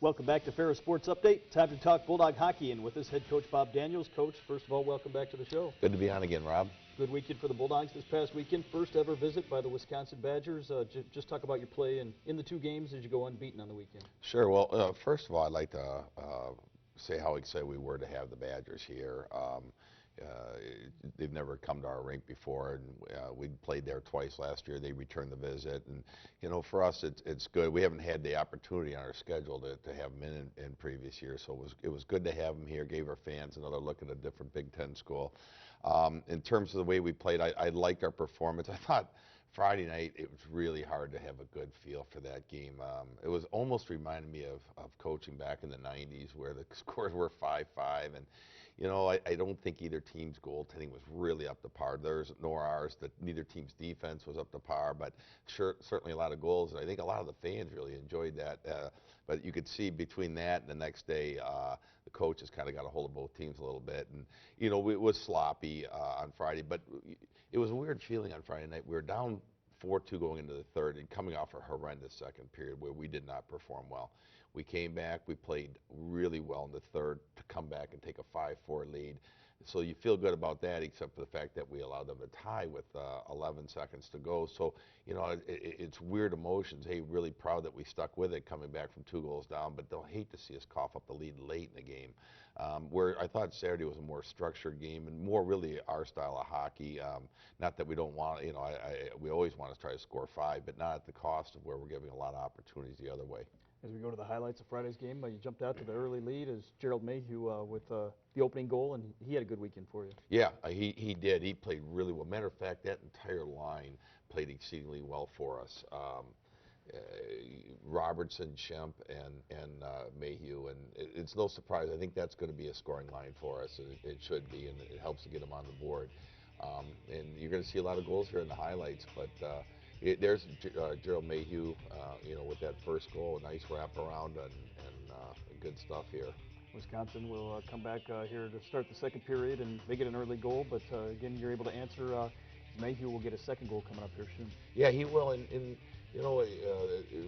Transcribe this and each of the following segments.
Welcome back to Ferris Sports Update. Time to talk Bulldog Hockey, and with us head coach Bob Daniels. Coach, first of all, welcome back to the show. Good to be on again, Rob. Good weekend for the Bulldogs this past weekend. First ever visit by the Wisconsin Badgers. Just talk about your play in the two games as you go unbeaten on the weekend. Sure. Well, first of all, I'd like to say how excited we were to have the Badgers here. They've never come to our rink before, and we played there twice last year. They returned the visit, and you know, for us, it's good. We haven't had the opportunity on our schedule to have them in previous years, so it was good to have them here. Gave our fans another look at a different Big Ten school. In terms of the way we played, I liked our performance. I thought Friday night it was really hard to have a good feel for that game. It was almost reminded me of coaching back in the 90s where the scores were 5-5, and you know, I don't think either team's goaltending was really up to par. Theirs nor ours. Neither team's defense was up to par, but certainly a lot of goals, and I think a lot of the fans really enjoyed that. But you could see between that and the next day, the coaches kind of got a hold of both teams a little bit, and you know, it was sloppy on Friday, but it was a weird feeling on Friday night. We were down 4-2 going into the third and coming off a horrendous second period where we did not perform well. We came back, we played really well in the third to come back and take a 5-4 lead. So you feel good about that, except for the fact that we allowed them to tie with 11 seconds to go. So, you know, it's weird emotions. Hey, really proud that we stuck with it coming back from 2 goals down, but they'll hate to see us cough up the lead late in the game. Where I thought Saturday was a more structured game and more really our style of hockey. Not that we don't want, you know, we always want to try to score 5, but not at the cost of where we're giving a lot of opportunities the other way. As we go to the highlights of Friday's game, you jumped out to the early lead as Gerald Mayhew with the opening goal, and he had a good weekend for you. Yeah, he did. He played really well. Matter of fact, that entire line played exceedingly well for us. Robertson, Schemp, and Mayhew, and it's no surprise. I think that's going to be a scoring line for us. It should be, and it helps to get them on the board. And you're going to see a lot of goals here in the highlights, but there's Gerald Mayhew, you know, with that first goal, a nice wraparound, and good stuff here. Wisconsin will come back here to start the second period, and they get an early goal, but again, you're able to answer. Mayhew will get a second goal coming up here soon. Yeah, he will, and you know,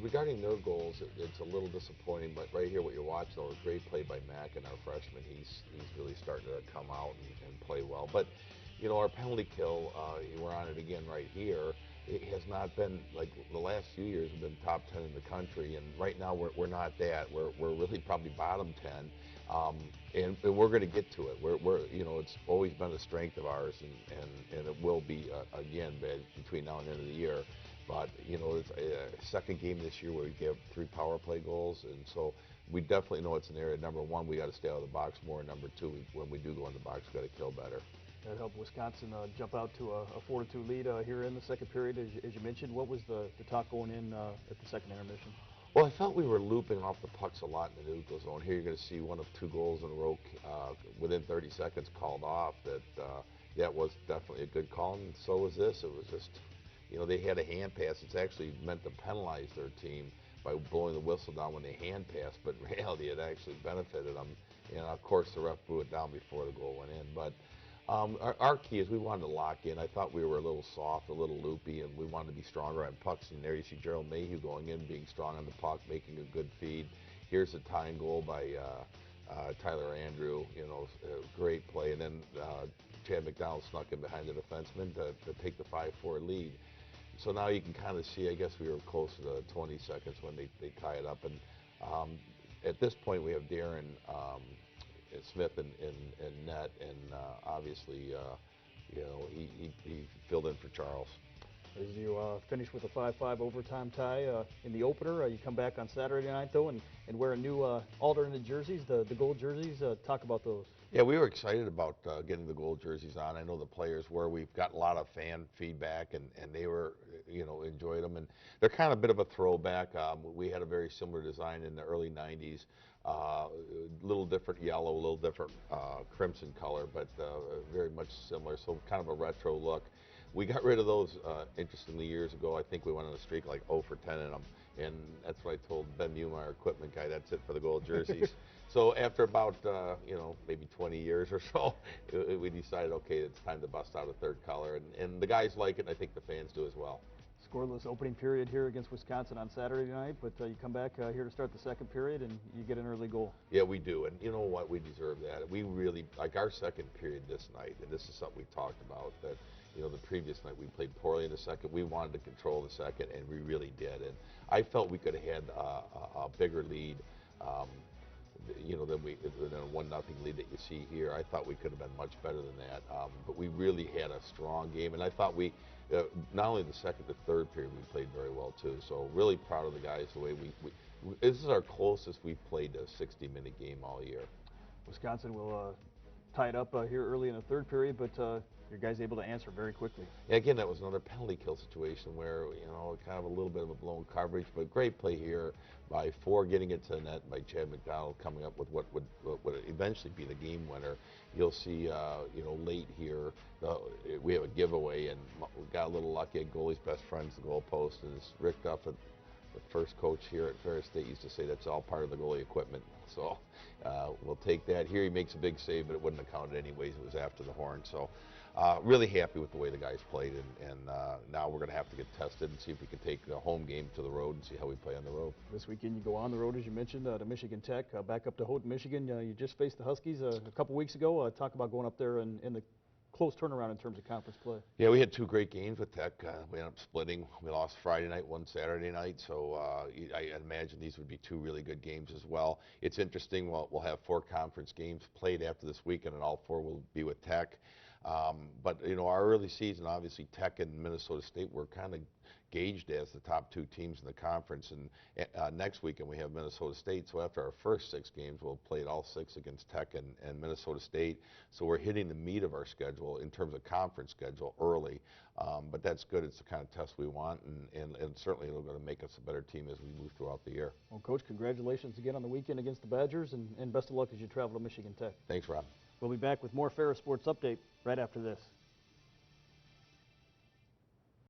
regarding their goals, it's a little disappointing, but right here what you're watching, though, a great play by Mack, and our freshman, he's really starting to come out and play well. But, you know, our penalty kill, we're on it again right here. It has not been, like the last few years, we've been top 10 in the country, and right now we're not that. We're really probably bottom 10, and we're going to get to it. We're you know, it's always been a strength of ours, and it will be again between now and the end of the year. But you know, it's a second game this year where we give 3 power play goals, and so we definitely know it's an area. Number one, we got to stay out of the box more. Number two, when we do go in the box, we got to kill better. That helped Wisconsin jump out to a 4-2 lead here in the second period, as you mentioned. What was the talk going in at the second intermission? Well, I felt we were looping off the pucks a lot in the neutral zone. Here you're going to see one of 2 goals in a row within 30 seconds called off. That was definitely a good call, and so was this. It was just, you know, they had a hand pass. It's actually meant to penalize their team by blowing the whistle down when they hand passed, but in reality it actually benefited them. And of course the ref blew it down before the goal went in. But our key is we wanted to lock in. I thought we were a little soft, a little loopy, and we wanted to be stronger on pucks. And there you see Gerald Mayhew going in, being strong on the puck, making a good feed. Here's a tying goal by Tyler Andrew. You know, great play. And then Chad McDonald snuck in behind the defenseman to take the 5-4 lead. So now you can kind of see, I guess we were close to 20 seconds when they tie it up. And at this point, we have Darren Smith in net, and obviously, you know, he filled in for Charles. As you finish with a 5-5 overtime tie in the opener, you come back on Saturday night, though, and wear a new alternate jerseys, the gold jerseys. Talk about those. Yeah, we were excited about getting the gold jerseys on. I know the players were. We've got a lot of fan feedback, and they were, you know, enjoyed them. And they're kind of a bit of a throwback. We had a very similar design in the early 90s. A little different yellow, a little different crimson color, but very much similar, so kind of a retro look. We got rid of those, interestingly, years ago. I think we went on a streak like 0 for 10 in them, and that's what I told Ben Mume, our equipment guy, that's it for the gold jerseys. So after about, you know, maybe 20 years or so, we decided, okay, it's time to bust out a third color, and the guys like it, and I think the fans do as well. Scoreless opening period here against Wisconsin on Saturday night, but you come back here to start the second period and you get an early goal. Yeah, we do, and you know what? We deserve that. We really, like our second period this night, and this is something we talked about, that, you know, the previous night we played poorly in the second. We wanted to control the second, and we really did. And I felt we could have had a bigger lead, you know, than a 1-0 lead that you see here. I thought we could have been much better than that, but we really had a strong game, and I thought we, not only the second, the third period, we played very well too. So really proud of the guys, the way this is our closest we've played a 60-minute game all year. Wisconsin will tie it up here early in the third period, but your guys able to answer very quickly. Yeah, again, that was another penalty kill situation where, you know, kind of a little bit of a blown coverage, but great play here by Ford getting it to the net, by Chad McDonald coming up with what would eventually be the game winner. You'll see, you know, late here, we have a giveaway, and we got a little lucky. Goalie's best friend's the goal post, and as Rick Duffett, the first coach here at Ferris State, used to say, that's all part of the goalie equipment. So we'll take that. Here he makes a big save, but it wouldn't have counted anyways. It was after the horn. So really happy with the way the guys played, and now we're going to have to get tested and see if we can take the home game to the road and see how we play on the road. This weekend you go on the road, as you mentioned, to Michigan Tech, back up to Houghton, Michigan. You just faced the Huskies a couple weeks ago. Talk about going up there in the close turnaround in terms of conference play. Yeah, we had two great games with Tech. We ended up splitting. We lost Friday night, won Saturday night, so I imagine these would be two really good games as well. It's interesting, we'll have 4 conference games played after this weekend, and all 4 will be with Tech. But, you know, our early season, obviously Tech and Minnesota State were kind of gauged as the top 2 teams in the conference, and next weekend we have Minnesota State. So after our first 6 games, we'll play all 6 against Tech and Minnesota State. So we're hitting the meat of our schedule in terms of conference schedule early, but that's good. It's the kind of test we want, and certainly it'll going to make us a better team as we move throughout the year. Well, Coach, congratulations again on the weekend against the Badgers, and best of luck as you travel to Michigan Tech. Thanks, Rob. We'll be back with more Ferris Sports Update right after this.